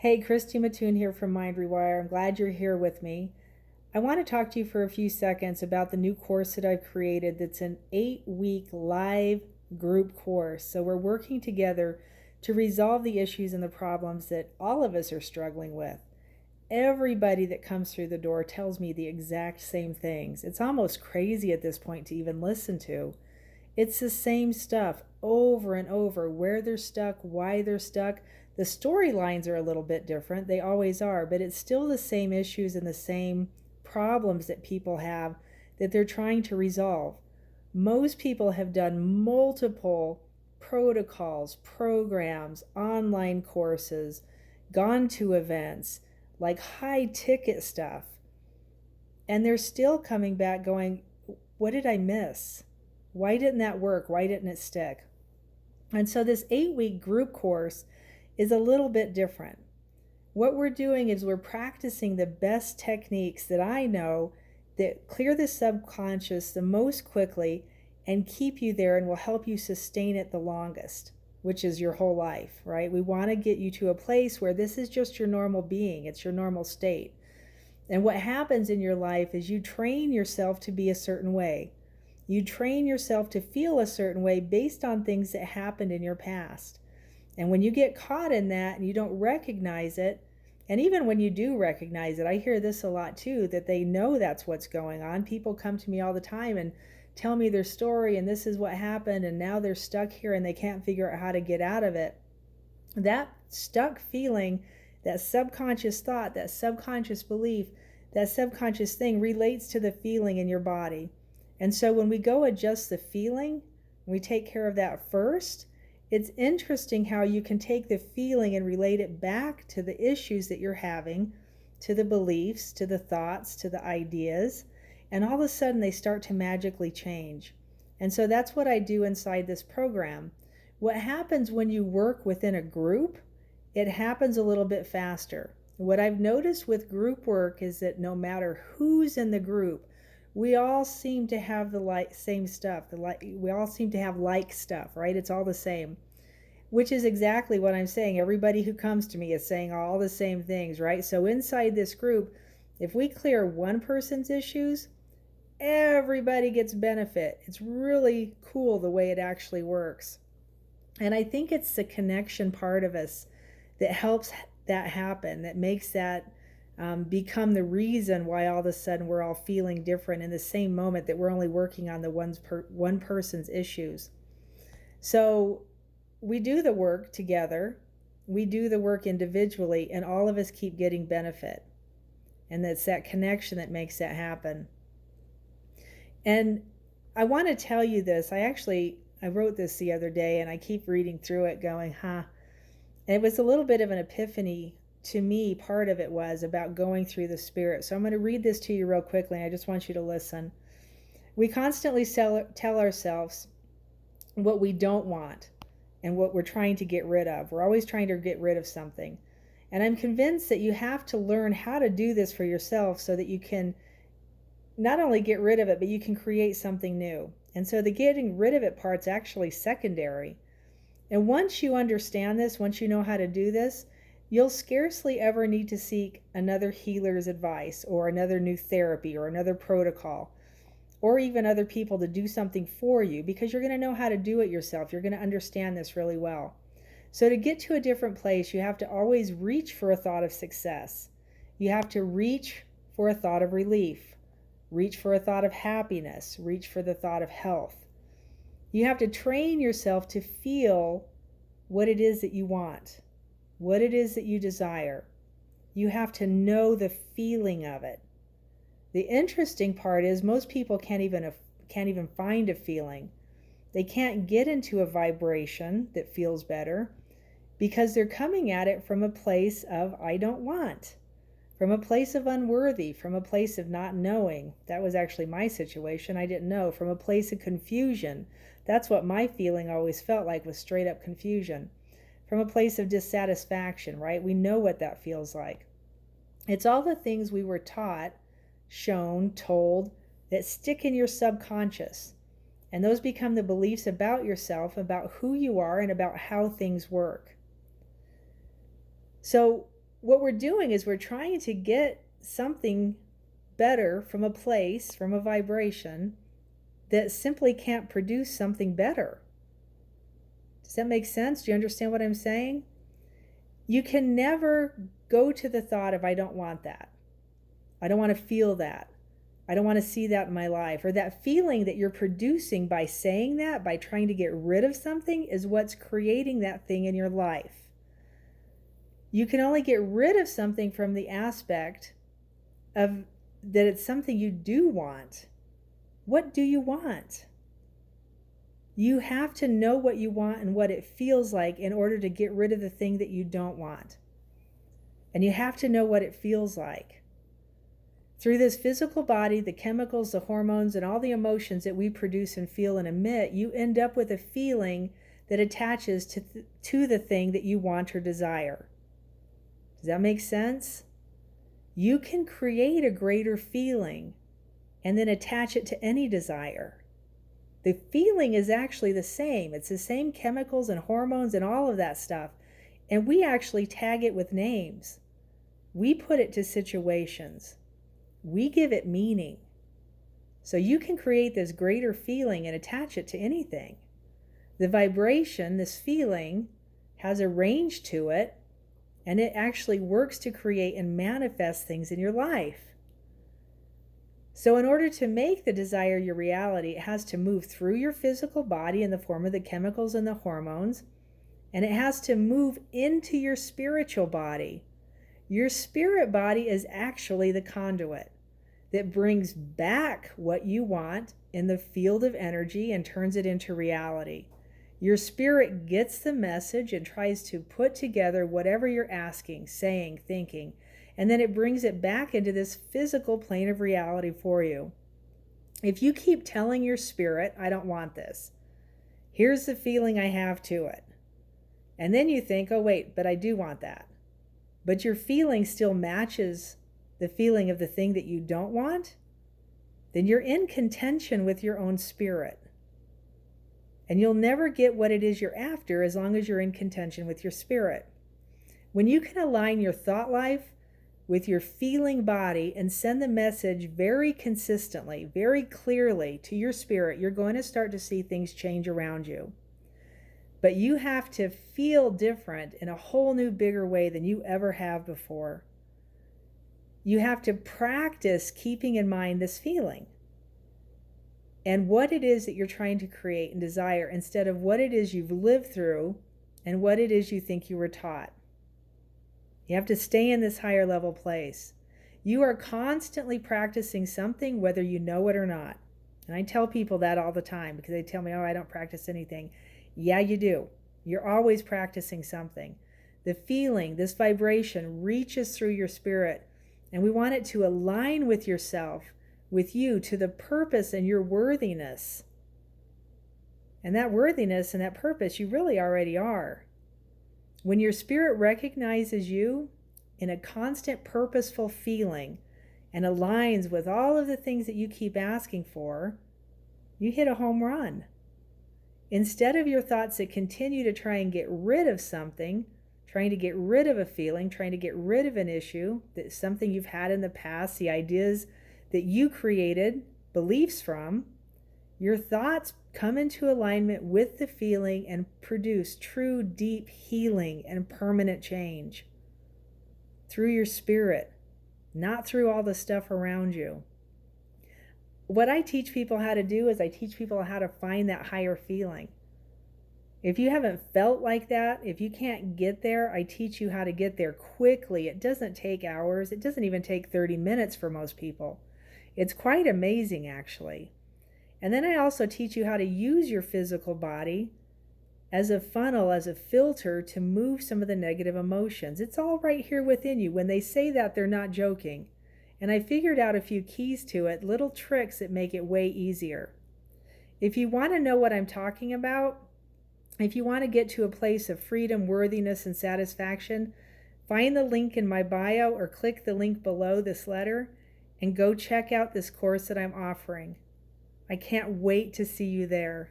Hey, Christy Mattoon here from Mindrewire. I'm glad you're here with me. I want to talk to you for a few seconds about the new course that I've created that's an 8-week live group course. So we're working together to resolve the issues and the problems that all of us are struggling with. Everybody that comes through the door tells me the exact same things. It's almost crazy at this point to even listen to. It's the same stuff over and over, where they're stuck, why they're stuck. The storylines are a little bit different. They always are, but it's still the same issues and the same problems that people have that they're trying to resolve. Most people have done multiple protocols, programs, online courses, gone to events, like high ticket stuff. And they're still coming back going, what did I miss? Why didn't that work? Why didn't it stick? And so this 8-week group course is a little bit different. What we're doing is we're practicing the best techniques that I know that clear the subconscious the most quickly and keep you there and will help you sustain it the longest, which is your whole life, right? We want to get you to a place where this is just your normal being. It's your normal state. And what happens in your life is you train yourself to be a certain way. You train yourself to feel a certain way based on things that happened in your past. And when you get caught in that and you don't recognize it, and even when you do recognize it, I hear this a lot too, that they know that's what's going on. People come to me all the time and tell me their story and this is what happened and now they're stuck here and they can't figure out how to get out of it. That stuck feeling, that subconscious thought, that subconscious belief, that subconscious thing relates to the feeling in your body. And so when we go adjust the feeling, we take care of that first. It's interesting how you can take the feeling and relate it back to the issues that you're having, to the beliefs, to the thoughts, to the ideas, and all of a sudden they start to magically change. And so that's what I do inside this program. What happens when you work within a group, it happens a little bit faster. What I've noticed with group work is that no matter who's in the group, we all seem to have the same stuff. We all seem to have like stuff, right? It's all the same, which is exactly what I'm saying. Everybody who comes to me is saying all the same things, right? So inside this group, if we clear one person's issues, everybody gets benefit. It's really cool the way it actually works. And I think it's the connection part of us that helps that happen, that makes that become the reason why all of a sudden we're all feeling different in the same moment that we're only working on the one person's issues. So we do the work together, we do the work individually, and all of us keep getting benefit. And that's that connection that makes that happen. And I want to tell you this. I wrote this the other day and I keep reading through it going, And it was a little bit of an epiphany to me. Part of it was about going through the spirit. So I'm going to read this to you real quickly. And I just want you to listen. We constantly tell ourselves what we don't want and what we're trying to get rid of. We're always trying to get rid of something. And I'm convinced that you have to learn how to do this for yourself so that you can not only get rid of it, but you can create something new. And so the getting rid of it part's actually secondary. And once you understand this, once you know how to do this, you'll scarcely ever need to seek another healer's advice or another new therapy or another protocol or even other people to do something for you, because you're going to know how to do it yourself. You're going to understand this really well. So to get to a different place, you have to always reach for a thought of success. You have to reach for a thought of relief, reach for a thought of happiness, reach for the thought of health. You have to train yourself to feel what it is that you want, what it is that you desire. You have to know the feeling of it. The interesting part is most people can't even find a feeling. They can't get into a vibration that feels better because they're coming at it from a place of I don't want, from a place of unworthy, from a place of not knowing. That was actually my situation. I didn't know. From a place of confusion. That's what my feeling always felt like, was straight up confusion. From a place of dissatisfaction, right? We know what that feels like. It's all the things we were taught, shown, told, that stick in your subconscious. And those become the beliefs about yourself, about who you are, and about how things work. So what we're doing is we're trying to get something better from a place, from a vibration that simply can't produce something better. Does that make sense? Do you understand what I'm saying? You can never go to the thought of, I don't want that. I don't want to feel that. I don't want to see that in my life. Or that feeling that you're producing by saying that, by trying to get rid of something, is what's creating that thing in your life. You can only get rid of something from the aspect of that it's something you do want. What do you want? You have to know what you want and what it feels like in order to get rid of the thing that you don't want. And you have to know what it feels like. Through this physical body, the chemicals, the hormones, and all the emotions that we produce and feel and emit, you end up with a feeling that attaches to the thing that you want or desire. Does that make sense? You can create a greater feeling and then attach it to any desire. The feeling is actually the same. It's the same chemicals and hormones and all of that stuff. And we actually tag it with names. We put it to situations. We give it meaning. So you can create this greater feeling and attach it to anything. The vibration, this feeling, has a range to it, and it actually works to create and manifest things in your life. So in order to make the desire your reality, it has to move through your physical body in the form of the chemicals and the hormones, and it has to move into your spiritual body. Your spirit body is actually the conduit that brings back what you want in the field of energy and turns it into reality. Your spirit gets the message and tries to put together whatever you're asking, saying, thinking, and then it brings it back into this physical plane of reality for you. If you keep telling your spirit, I don't want this, here's the feeling I have to it, and then you think, oh wait, but I do want that, but your feeling still matches the feeling of the thing that you don't want, then you're in contention with your own spirit. And you'll never get what it is you're after as long as you're in contention with your spirit. When you can align your thought life with your feeling body and send the message very consistently, very clearly to your spirit, you're going to start to see things change around you. But you have to feel different in a whole new, bigger way than you ever have before. You have to practice keeping in mind this feeling and what it is that you're trying to create and desire, instead of what it is you've lived through and what it is you think you were taught. You have to stay in this higher level place. You are constantly practicing something, whether you know it or not. And I tell people that all the time because they tell me, oh, I don't practice anything. Yeah, you do. You're always practicing something. The feeling, this vibration, reaches through your spirit, and we want it to align with yourself, with you, to the purpose and your worthiness. And that worthiness and that purpose you really already are. When your spirit recognizes you in a constant purposeful feeling and aligns with all of the things that you keep asking for, you hit a home run. Instead of your thoughts that continue to try and get rid of something, trying to get rid of a feeling, trying to get rid of an issue, that's something you've had in the past, the ideas that you created, beliefs from, your thoughts come into alignment with the feeling and produce true, deep healing and permanent change through your spirit, not through all the stuff around you. What I teach people how to do is I teach people how to find that higher feeling. If you haven't felt like that, if you can't get there, I teach you how to get there quickly. It doesn't take hours. It doesn't even take 30 minutes for most people. It's quite amazing, actually. And then I also teach you how to use your physical body as a funnel, as a filter to move some of the negative emotions. It's all right here within you. When they say that, they're not joking. And I figured out a few keys to it, little tricks that make it way easier. If you want to know what I'm talking about, if you want to get to a place of freedom, worthiness, and satisfaction, find the link in my bio or click the link below this letter and go check out this course that I'm offering. I can't wait to see you there.